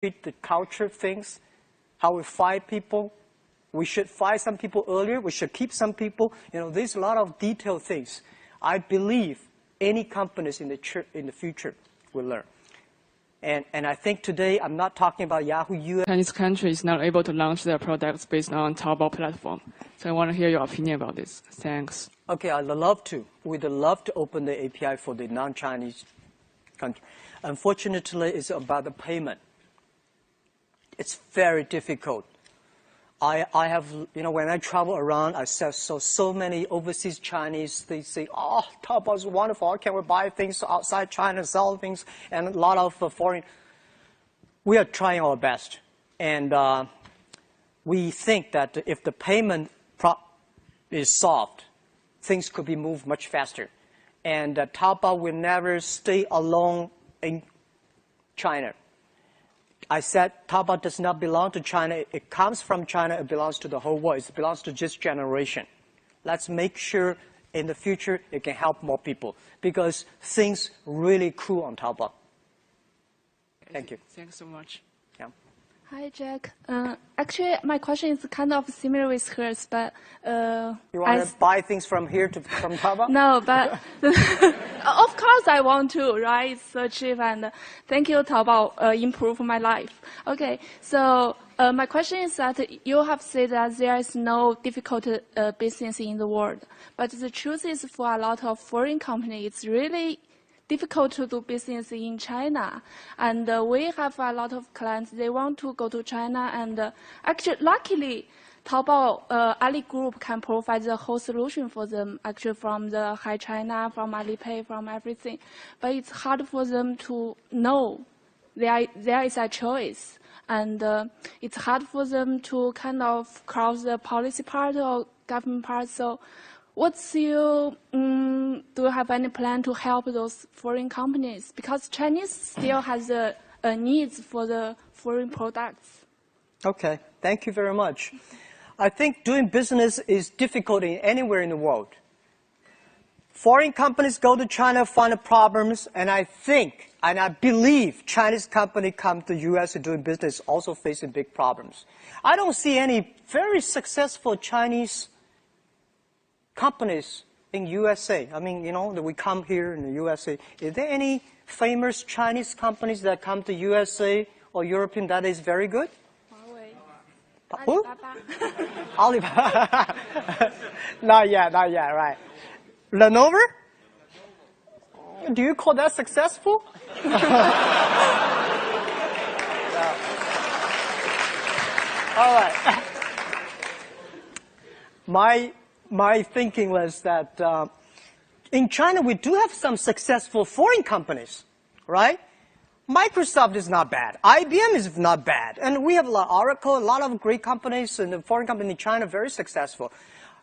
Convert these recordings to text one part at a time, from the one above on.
the culture things, how we fire people. We should fire some people earlier. We should keep some people. There's a lot of detailed things. I believe any companies in the future will learn. And I think today I'm not talking about Yahoo US. Chinese country is not able to launch their products based on Taobao platform. So I want to hear your opinion about this. Thanks. Okay, I'd love to. We'd love to open the API for the non-Chinese country. Unfortunately, it's about the payment. It's very difficult. I have, when I travel around, I saw so many overseas Chinese. They say, "Oh, Taobao is wonderful. How can we buy things outside China, sell things?" And a lot of foreign. We are trying our best, and we think that if the payment is solved, things could be moved much faster, and Taobao will never stay alone in China. I said Taobao does not belong to China. It comes from China. It belongs to the whole world. It belongs to this generation. Let's make sure in the future it can help more people because things really cool on Taobao. Thank you. Thanks so much. Yeah. Hi, Jack. Actually, my question is kind of similar with hers, but you want to buy things from Taobao? No, but of course I want to, right? It's so cheap, and thank you, Taobao, improve my life. Okay, so my question is that you have said that there is no difficult business in the world, but the truth is for a lot of foreign companies, it's really difficult to do business in China. And we have a lot of clients, they want to go to China. And actually, luckily, Taobao, Ali Group can provide the whole solution for them, actually from the Hi China, from Alipay, from everything. But it's hard for them to know there is a choice. And it's hard for them to kind of cross the policy part or government part. So what's your, do you have any plan to help those foreign companies? Because Chinese still has a needs for the foreign products. Okay, thank you very much. I think doing business is difficult anywhere in the world. Foreign companies go to China, find the problems, and I think, and I believe Chinese companies come to the US doing business also facing big problems. I don't see any very successful Chinese companies in USA. I mean, that we come here in the USA. Is there any famous Chinese companies that come to USA or European that is very good? Huawei. Who? Alibaba. Alibaba. Not yet, right. Lenovo? Do you call that successful? All right. My thinking was that in China, we do have some successful foreign companies, right? Microsoft is not bad. IBM is not bad. And we have a lot of Oracle, a lot of great companies, and the foreign company in China very successful.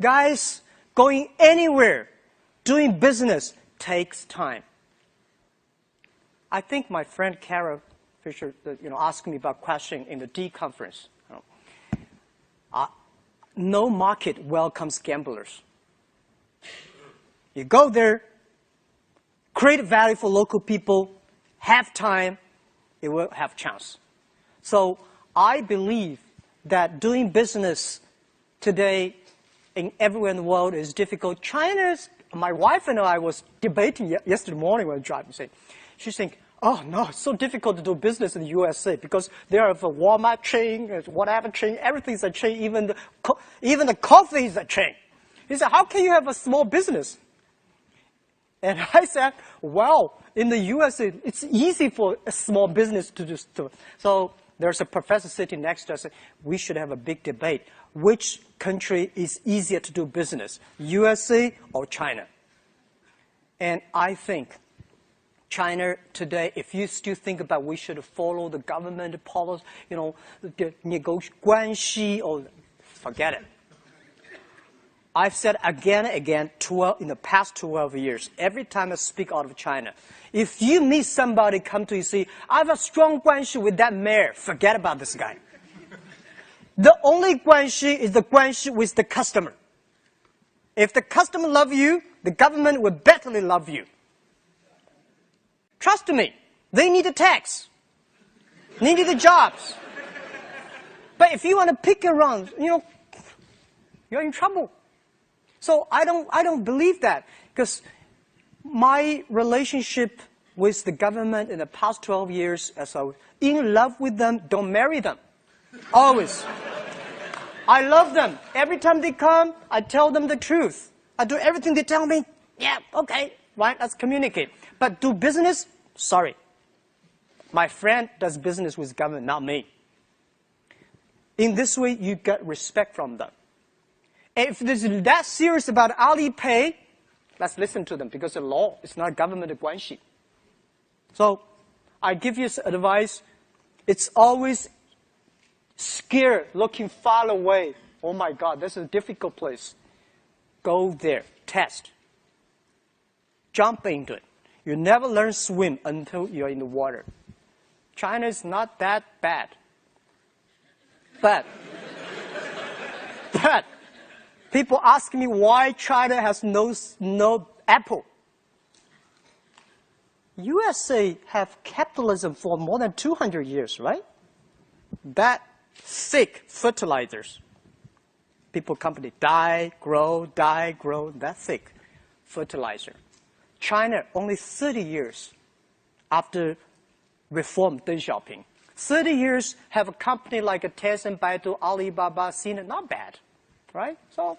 Guys, going anywhere, doing business takes time. I think my friend Kara Fisher, asked me about question in the D conference. No market welcomes gamblers. You go there, create value for local people, have time, it will have chance. So I believe that doing business today everywhere in the world is difficult. My wife and I was debating yesterday morning when driving. She's saying, "Oh no, it's so difficult to do business in the USA because there are a Walmart chain, whatever chain, everything's a chain, even the coffee is a chain." He said, "How can you have a small business?" And I said, "Well, in the USA, it's easy for a small business to do stuff." So there's a professor sitting next to us. We should have a big debate. Which country is easier to do business, USA or China? And I think China today, if you still think about we should follow the government policy, the negotiation, or forget it. I've said again and again in the past 12 years, every time I speak out of China, if you meet somebody come to you say, "I have a strong guanxi with that mayor," forget about this guy. The only guanxi is the guanxi with the customer. If the customer loves you, the government will better love you. Trust me, they need a tax. needed the jobs. But if you want to pick around, you're in trouble. So I don't believe that, because my relationship with the government in the past 12 years, as I was in love with them, don't marry them. Always. I love them. Every time they come, I tell them the truth. I do everything they tell me. Yeah, okay, right, let's communicate. But do business? Sorry. My friend does business with government, not me. In this way, you get respect from them. If they're that serious about Alipay, let's listen to them, because the law is not government guanxi. So I give you advice. It's always scared, looking far away. Oh my God, this is a difficult place. Go there, test. Jump into it. You never learn swim until you're in the water. China is not that bad. But people ask me why China has no Apple. USA have capitalism for more than 200 years, right? That thick fertilizers. People, company die, grow, that thick fertilizer. China, only 30 years after reform Deng Xiaoping. 30 years have a company like a Tencent, Baidu, Alibaba, Sina, not bad, right? So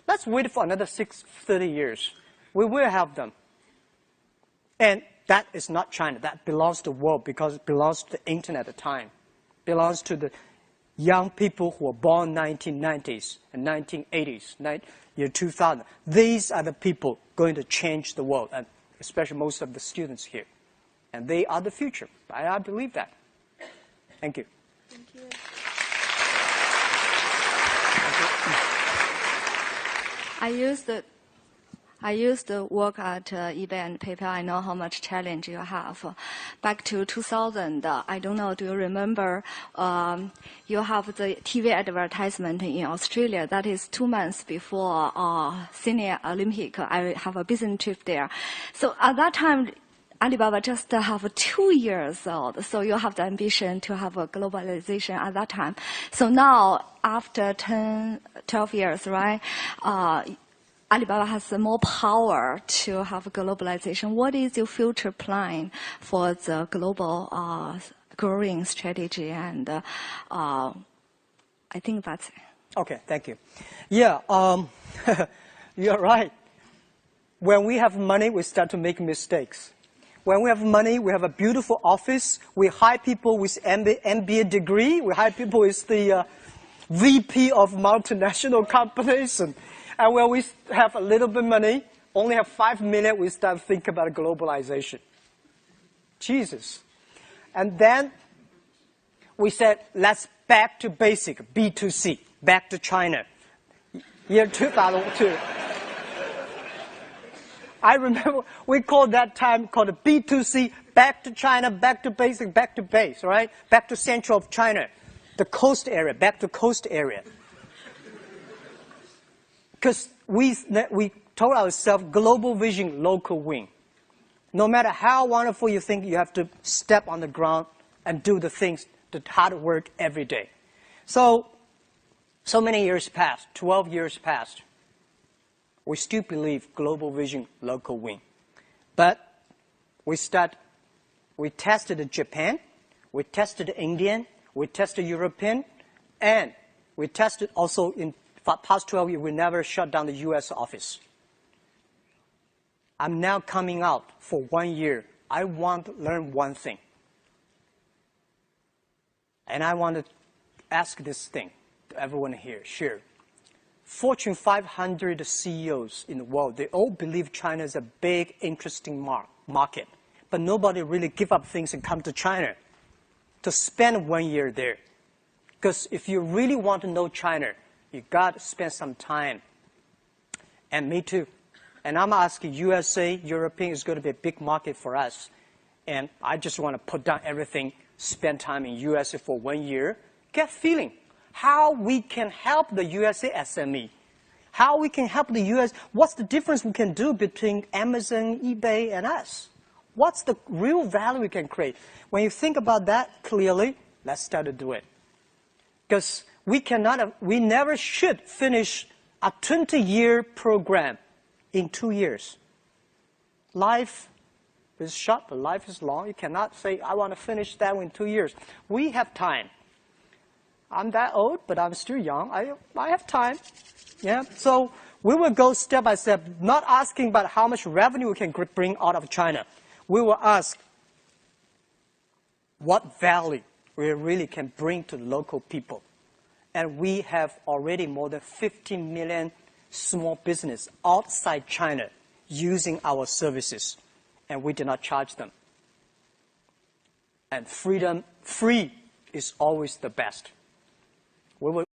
let's wait for another 30 years. We will have them. And that is not China. That belongs to the world, because it belongs to the internet at the time. Belongs to the young people who were born 1990s and 1980s, year 2000. These are the people going to change the world, and especially most of the students here. And they are the future. I believe that. Thank you. Thank you. I used to work at eBay and PayPal. I know how much challenge you have. Back to 2000, I don't know, do you remember, you have the TV advertisement in Australia. That is 2 months before Sydney Olympic. I have a business trip there. So at that time, Alibaba just have 2 years old. So you have the ambition to have a globalization at that time. So now, after 12 years, right? Alibaba has more power to have globalization. What is your future plan for the global growing strategy? And I think that's it. Okay, thank you. Yeah, you're right. When we have money, we start to make mistakes. When we have money, we have a beautiful office. We hire people with MBA degree. We hire people with the VP of multinational companies. And when we have a little bit of money, only have 5 million, we start to think about globalization. Jesus. And then we said, let's back to basic, B2C, back to China. Year 2002. I remember we called that time called B2C, back to China, back to basic, back to base, right? Back to central of China, the coast area, back to coast area. Because we told ourselves, global vision, local win. No matter how wonderful you think, you have to step on the ground and do the things, the hard work every day. So many years passed, 12 years passed. We still believe global vision, local win. But we tested Japan, we tested Indian, we tested European, and we tested also in past 12 years, we never shut down the US office. I'm now coming out for 1 year. I want to learn one thing. And I want to ask this thing to everyone here, share. Fortune 500 CEOs in the world, they all believe China is a big, interesting market. But nobody really give up things and come to China to spend 1 year there. Because if you really want to know China, you got to spend some time. And me too. And I'm asking USA, European is going to be a big market for us. And I just want to put down everything, spend time in USA for 1 year, get feeling how we can help the USA SME. How we can help the US. What's the difference we can do between Amazon, eBay, and us? What's the real value we can create? When you think about that clearly, Let's start to do it. Because we never should finish a 20-year program in 2 years. Life is short, but life is long. You cannot say, I want to finish that in 2 years. We have time. I'm that old, but I'm still young. I have time. Yeah. So we will go step by step, not asking about how much revenue we can bring out of China. We will ask what value we really can bring to local people. And we have already more than 15 million small business outside China using our services, and we do not charge them. And free is always the best. We will